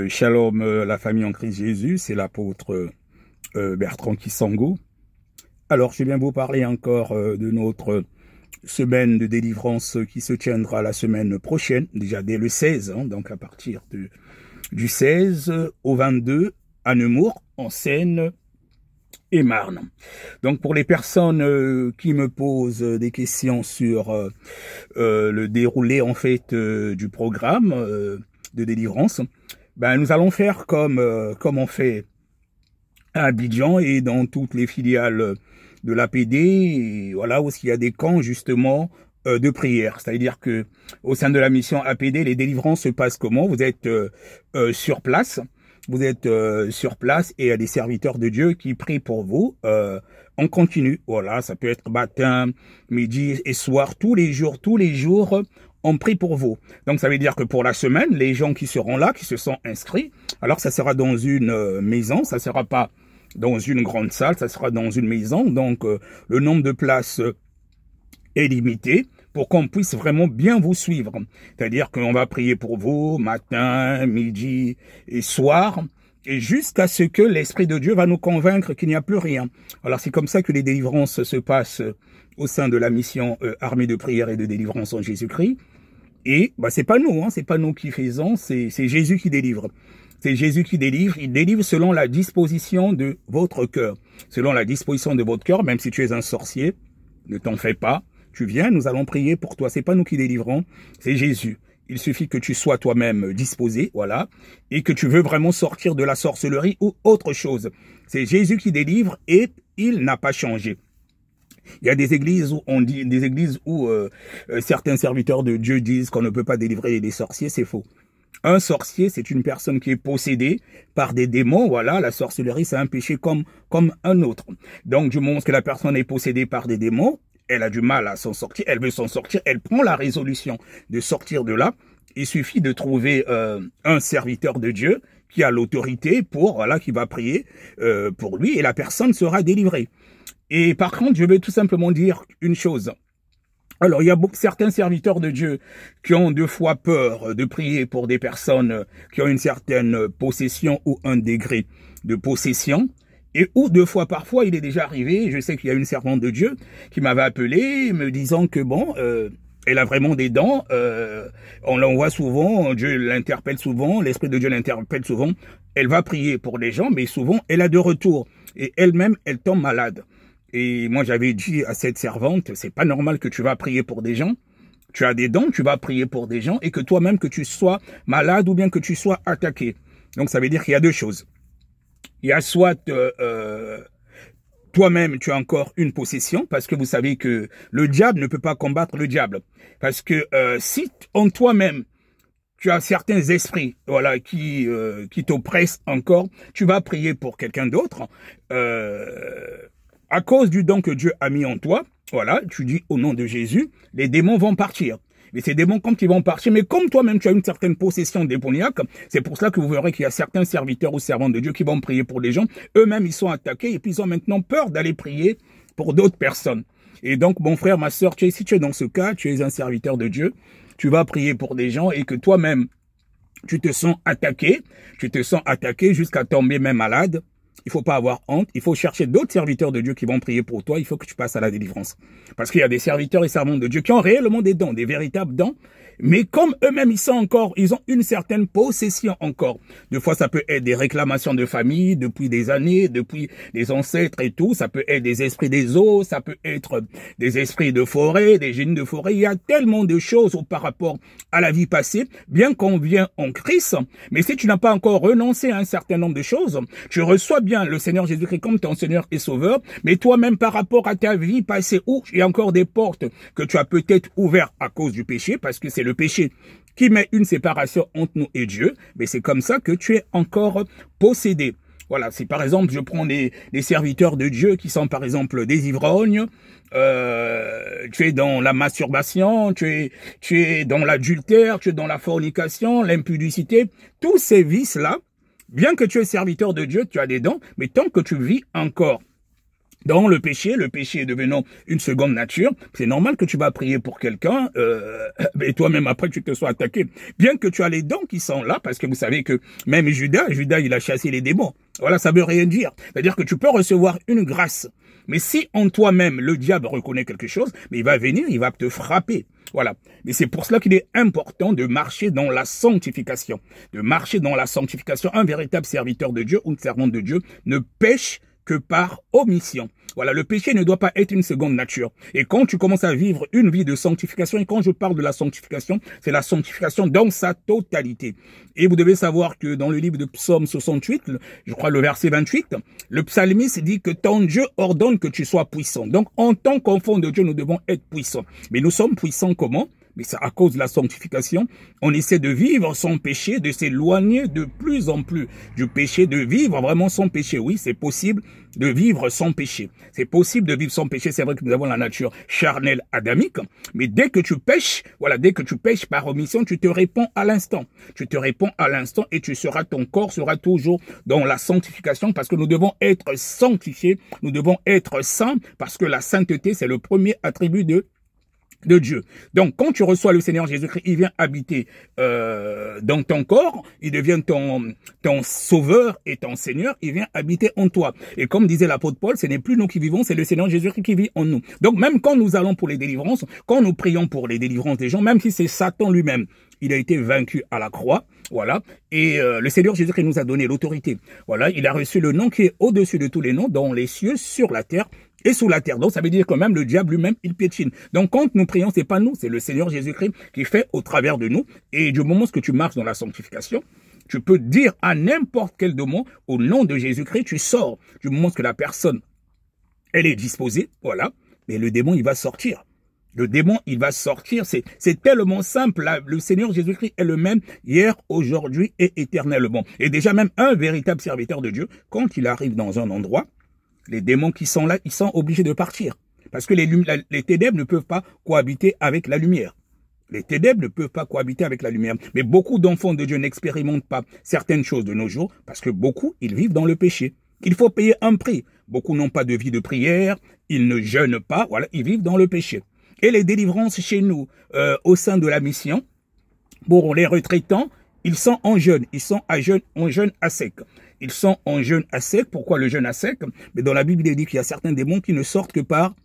Shalom, la famille en Christ Jésus, c'est l'apôtre Bertrand Kisango. Alors, je viens vous parler encore de notre semaine de délivrance qui se tiendra la semaine prochaine, déjà dès le 16, donc à partir du 16 au 22 à Nemours, en Seine-et-Marne. Donc, pour les personnes qui me posent des questions sur le déroulé en fait du programme de délivrance, ben, nous allons faire comme on fait à Abidjan et dans toutes les filiales de l'APD, et voilà, où il y a des camps justement de prière. C'est-à-dire que au sein de la mission APD, les délivrances se passent comment? Vous êtes sur place, et il y a des serviteurs de Dieu qui prient pour vous en continu. Voilà, ça peut être matin, midi et soir, tous les jours, on prie pour vous. Donc, ça veut dire que pour la semaine, les gens qui seront là, qui se sont inscrits, alors ça sera dans une maison, ça sera pas dans une grande salle, ça sera dans une maison. Donc, le nombre de places est limité pour qu'on puisse vraiment bien vous suivre. C'est-à-dire qu'on va prier pour vous matin, midi et soir, et jusqu'à ce que l'Esprit de Dieu va nous convaincre qu'il n'y a plus rien. Alors, c'est comme ça que les délivrances se passent au sein de la mission Armée de prière et de délivrance en Jésus-Christ. Et bah, c'est pas nous, c'est pas nous qui faisons, c'est Jésus qui délivre. C'est Jésus qui délivre, il délivre selon la disposition de votre cœur. Selon la disposition de votre cœur, même si tu es un sorcier, ne t'en fais pas, tu viens, nous allons prier pour toi. C'est pas nous qui délivrons, c'est Jésus. Il suffit que tu sois toi-même disposé, voilà, et que tu veux vraiment sortir de la sorcellerie ou autre chose. C'est Jésus qui délivre et il n'a pas changé. Il y a des églises où certains serviteurs de Dieu disent qu'on ne peut pas délivrer des sorciers, c'est faux. Un sorcier, c'est une personne qui est possédée par des démons, voilà, la sorcellerie, c'est un péché comme un autre. Donc, du moment que la personne est possédée par des démons, elle a du mal à s'en sortir, elle veut s'en sortir, elle prend la résolution de sortir de là. Il suffit de trouver un serviteur de Dieu qui a l'autorité qui va prier pour lui et la personne sera délivrée. Et par contre, je vais tout simplement dire une chose. Alors, il y a certains serviteurs de Dieu qui ont deux fois peur de prier pour des personnes qui ont une certaine possession ou un degré de possession. Et ou deux fois, parfois, il est déjà arrivé, je sais qu'il y a une servante de Dieu qui m'avait appelé me disant que bon, elle a vraiment des dents, on l'envoie souvent, Dieu l'interpelle souvent, l'Esprit de Dieu l'interpelle souvent, elle va prier pour les gens, mais souvent, elle a de retour. Et elle-même, elle tombe malade. Et moi, j'avais dit à cette servante, c'est pas normal que tu vas prier pour des gens. Tu as des dons, tu vas prier pour des gens et que toi-même, que tu sois malade ou bien que tu sois attaqué. Donc, ça veut dire qu'il y a deux choses. Il y a soit toi-même, tu as encore une possession parce que vous savez que le diable ne peut pas combattre le diable. Parce que si en toi-même, tu as certains esprits qui t'oppressent encore, tu vas prier pour quelqu'un d'autre. À cause du don que Dieu a mis en toi, voilà, tu dis au nom de Jésus, les démons vont partir. Mais ces démons, quand ils vont partir, mais comme toi-même tu as une certaine possession démoniaque, c'est pour cela que vous verrez qu'il y a certains serviteurs ou servantes de Dieu qui vont prier pour les gens. Eux-mêmes, ils sont attaqués et puis ils ont maintenant peur d'aller prier pour d'autres personnes. Et donc, mon frère, ma sœur, si tu es dans ce cas, tu es un serviteur de Dieu, tu vas prier pour des gens et que toi-même, tu te sens attaqué jusqu'à tomber même malade. Il faut pas avoir honte, il faut chercher d'autres serviteurs de Dieu qui vont prier pour toi, il faut que tu passes à la délivrance. Parce qu'il y a des serviteurs et servantes de Dieu qui ont réellement des dons, des véritables dons, mais comme eux-mêmes ils ont une certaine possession encore. Des fois, ça peut être des réclamations de famille depuis des années, depuis des ancêtres et tout, ça peut être des esprits des eaux, ça peut être des esprits de forêt, des génies de forêt, il y a tellement de choses par rapport à la vie passée, bien qu'on vient en Christ, mais si tu n'as pas encore renoncé à un certain nombre de choses, tu reçois bien le Seigneur Jésus-Christ comme ton Seigneur et Sauveur, mais toi-même par rapport à ta vie passée, où il y a encore des portes que tu as peut-être ouvertes à cause du péché, parce que c'est le péché qui met une séparation entre nous et Dieu, mais c'est comme ça que tu es encore possédé. Voilà, si par exemple je prends des serviteurs de Dieu qui sont par exemple des ivrognes, tu es dans la masturbation, tu es dans l'adultère, tu es dans la fornication, l'impudicité, tous ces vices-là, bien que tu es serviteur de Dieu, tu as des dons, mais tant que tu vis encore Dans le péché est devenant une seconde nature, c'est normal que tu vas prier pour quelqu'un et toi-même après tu te sois attaqué. Bien que tu as les dons qui sont là, parce que vous savez que même Judas il a chassé les démons. Voilà, ça veut rien dire. C'est-à-dire que tu peux recevoir une grâce. Mais si en toi-même le diable reconnaît quelque chose, mais il va venir, il va te frapper. Voilà. Mais c'est pour cela qu'il est important de marcher dans la sanctification. De marcher dans la sanctification. Un véritable serviteur de Dieu ou une servante de Dieu ne pêche que par omission. Voilà, le péché ne doit pas être une seconde nature. Et quand tu commences à vivre une vie de sanctification, et quand je parle de la sanctification, c'est la sanctification dans sa totalité. Et vous devez savoir que dans le livre de Psaume 68, je crois le verset 28, le psalmiste dit que ton Dieu ordonne que tu sois puissant. Donc, en tant qu'enfant de Dieu, nous devons être puissants. Mais nous sommes puissants comment? Mais c'est à cause de la sanctification. On essaie de vivre sans péché, de s'éloigner de plus en plus du péché, de vivre vraiment sans péché. Oui, c'est possible de vivre sans péché. C'est possible de vivre sans péché. C'est vrai que nous avons la nature charnelle adamique. Mais dès que tu pêches, voilà, dès que tu pêches par omission, tu te réponds à l'instant. Tu te réponds à l'instant et ton corps sera toujours dans la sanctification parce que nous devons être sanctifiés. Nous devons être saints parce que la sainteté, c'est le premier attribut de Dieu. Donc, quand tu reçois le Seigneur Jésus-Christ, il vient habiter dans ton corps, il devient ton sauveur et ton Seigneur, il vient habiter en toi. Et comme disait l'apôtre Paul, ce n'est plus nous qui vivons, c'est le Seigneur Jésus-Christ qui vit en nous. Donc, même quand nous allons pour les délivrances, quand nous prions pour les délivrances des gens, même si c'est Satan lui-même, il a été vaincu à la croix, voilà, et le Seigneur Jésus-Christ nous a donné l'autorité. Voilà, il a reçu le nom qui est au-dessus de tous les noms, dans les cieux, sur la terre, et sous la terre. Donc, ça veut dire que même le diable lui-même, il piétine. Donc, quand nous prions, c'est pas nous, c'est le Seigneur Jésus-Christ qui fait au travers de nous. Et du moment que tu marches dans la sanctification, tu peux dire à n'importe quel démon, au nom de Jésus-Christ, tu sors. Du moment que la personne, elle est disposée, voilà, mais le démon, il va sortir. Le démon, il va sortir. C'est tellement simple. Là. Le Seigneur Jésus-Christ est le même hier, aujourd'hui et éternellement. Et déjà, même un véritable serviteur de Dieu, quand il arrive dans un endroit, les démons qui sont là, ils sont obligés de partir. Parce que les ténèbres ne peuvent pas cohabiter avec la lumière. Les ténèbres ne peuvent pas cohabiter avec la lumière. Mais beaucoup d'enfants de Dieu n'expérimentent pas certaines choses de nos jours parce que beaucoup, ils vivent dans le péché. Il faut payer un prix. Beaucoup n'ont pas de vie de prière, ils ne jeûnent pas, voilà, ils vivent dans le péché. Et les délivrances chez nous, au sein de la mission, pour les retraitants, ils sont en jeûne, en jeûne à sec. Ils sont en jeûne à sec. Pourquoi le jeûne à sec? Mais dans la Bible, il dit qu'il y a certains démons qui ne sortent que par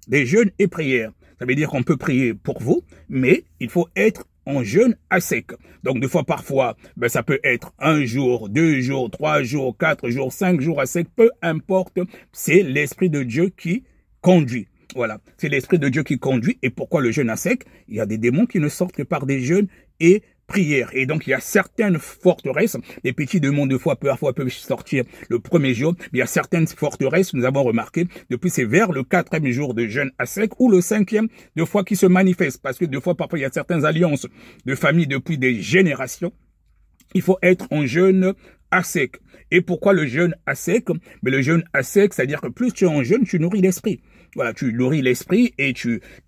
des jeûnes et prières. Ça veut dire qu'on peut prier pour vous, mais il faut être en jeûne à sec. Donc, des fois, parfois, ça peut être 1 jour, 2 jours, 3 jours, 4 jours, 5 jours à sec, peu importe. C'est l'Esprit de Dieu qui conduit. Voilà, c'est l'Esprit de Dieu qui conduit. Et pourquoi le jeûne à sec? Il y a des démons qui ne sortent que par des jeûnes et prières. Et donc, il y a certaines forteresses, les petits démons de foi parfois peuvent sortir le premier jour, mais il y a certaines forteresses, nous avons remarqué, depuis c'est vers le 4e jour de jeûne à sec ou le 5e de foi qui se manifeste. Parce que des fois, parfois, il y a certaines alliances de famille depuis des générations. Il faut être en jeûne à sec. Et pourquoi le jeûne à sec? Mais le jeûne à sec, c'est-à-dire que plus tu es en jeûne, tu nourris l'esprit. Voilà, tu nourris l'esprit et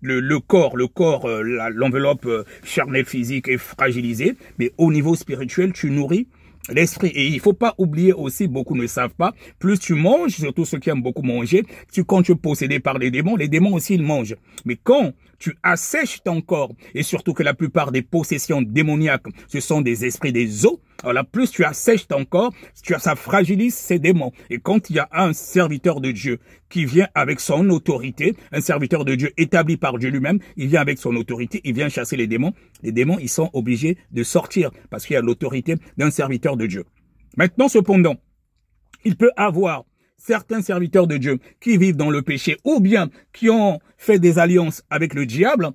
le corps, l'enveloppe charnelle physique est fragilisée, mais au niveau spirituel, tu nourris l'esprit. Et il faut pas oublier aussi, beaucoup ne savent pas, plus tu manges, surtout ceux qui aiment beaucoup manger, quand tu es possédé par les démons aussi ils mangent. Mais quand tu assèches ton corps, et surtout que la plupart des possessions démoniaques, ce sont des esprits des eaux, alors plus tu assèches ton corps, ça fragilise ces démons. Et quand il y a un serviteur de Dieu qui vient avec son autorité, un serviteur de Dieu établi par Dieu lui-même, il vient avec son autorité, il vient chasser les démons, ils sont obligés de sortir parce qu'il y a l'autorité d'un serviteur de Dieu. Maintenant, cependant, il peut avoir certains serviteurs de Dieu qui vivent dans le péché ou bien qui ont fait des alliances avec le diable,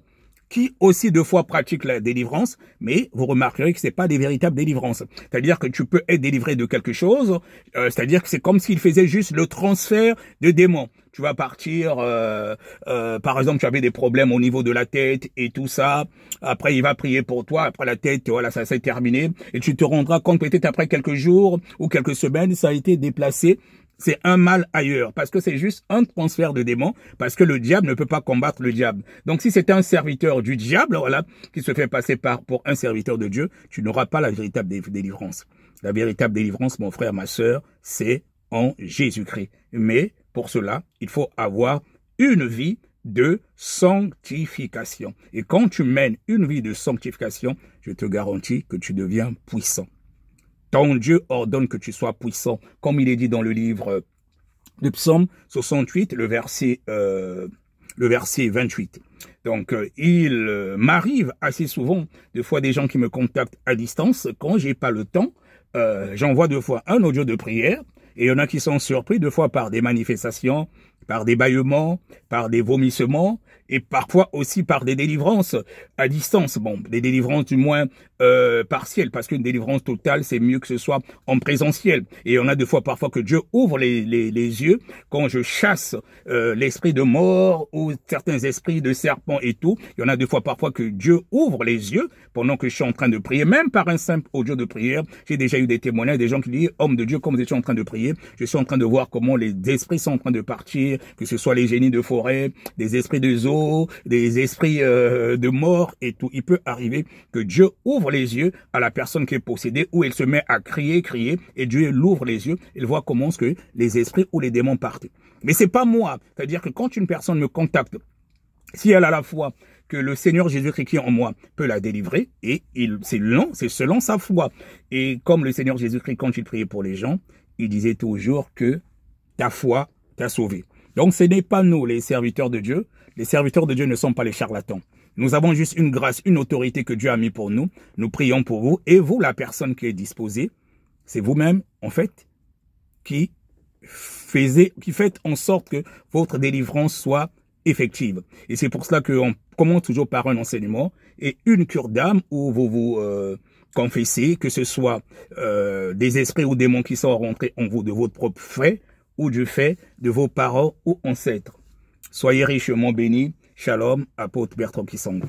qui aussi deux fois pratiquent la délivrance, mais vous remarquerez que c'est pas des véritables délivrances. C'est-à-dire que tu peux être délivré de quelque chose, c'est-à-dire que c'est comme s'il faisait juste le transfert de démons. Tu vas partir, par exemple, tu avais des problèmes au niveau de la tête et tout ça. Après, il va prier pour toi. Après la tête, voilà, ça s'est terminé. Et tu te rendras compte peut-être après quelques jours ou quelques semaines, ça a été déplacé. C'est un mal ailleurs, parce que c'est juste un transfert de démons, parce que le diable ne peut pas combattre le diable. Donc si c'est un serviteur du diable, voilà, qui se fait passer pour un serviteur de Dieu, tu n'auras pas la véritable délivrance. La véritable délivrance, mon frère, ma sœur, c'est en Jésus-Christ. Mais pour cela, il faut avoir une vie de sanctification. Et quand tu mènes une vie de sanctification, je te garantis que tu deviens puissant. Ton Dieu ordonne que tu sois puissant, comme il est dit dans le livre de Psaume 68, le verset 28. Donc, il m'arrive assez souvent, des fois, des gens qui me contactent à distance. Quand j'ai pas le temps, j'envoie deux fois un audio de prière. Et il y en a qui sont surpris deux fois par des manifestations, par des bâillements, par des vomissements, et parfois aussi par des délivrances à distance. Bon, des délivrances du moins partielles, parce qu'une délivrance totale, c'est mieux que ce soit en présentiel. Et on a deux fois parfois que Dieu ouvre les yeux quand je chasse l'esprit de mort ou certains esprits de serpents et tout. Il y en a deux fois parfois que Dieu ouvre les yeux pendant que je suis en train de prier, même par un simple audio de prière. J'ai déjà eu des témoignages, des gens qui disent, homme de Dieu, comme vous étiez en train de prier, je suis en train de voir comment les esprits sont en train de partir, que ce soit les génies de forêt, des esprits de zoo, des esprits de mort et tout. Il peut arriver que Dieu ouvre les yeux à la personne qui est possédée, où elle se met à crier, et Dieu l'ouvre les yeux, il voit comment ce que les esprits ou les démons partent. Mais c'est pas moi. C'est-à-dire que quand une personne me contacte, si elle a la foi que le Seigneur Jésus-Christ qui est en moi peut la délivrer, et c'est selon sa foi. Et comme le Seigneur Jésus-Christ, quand il priait pour les gens, il disait toujours que ta foi t'a sauvé. Donc ce n'est pas nous, les serviteurs de Dieu. Les serviteurs de Dieu ne sont pas les charlatans. Nous avons juste une grâce, une autorité que Dieu a mis pour nous. Nous prions pour vous. Et vous, la personne qui est disposée, c'est vous-même, en fait, qui faites en sorte que votre délivrance soit effective. Et c'est pour cela qu'on commence toujours par un enseignement et une cure d'âme où vous vous confessez, que ce soit des esprits ou démons qui sont rentrés en vous de votre propre fait ou du fait de vos parents ou ancêtres. Soyez richement bénis. Shalom, apôtre Bertrand Kisangou.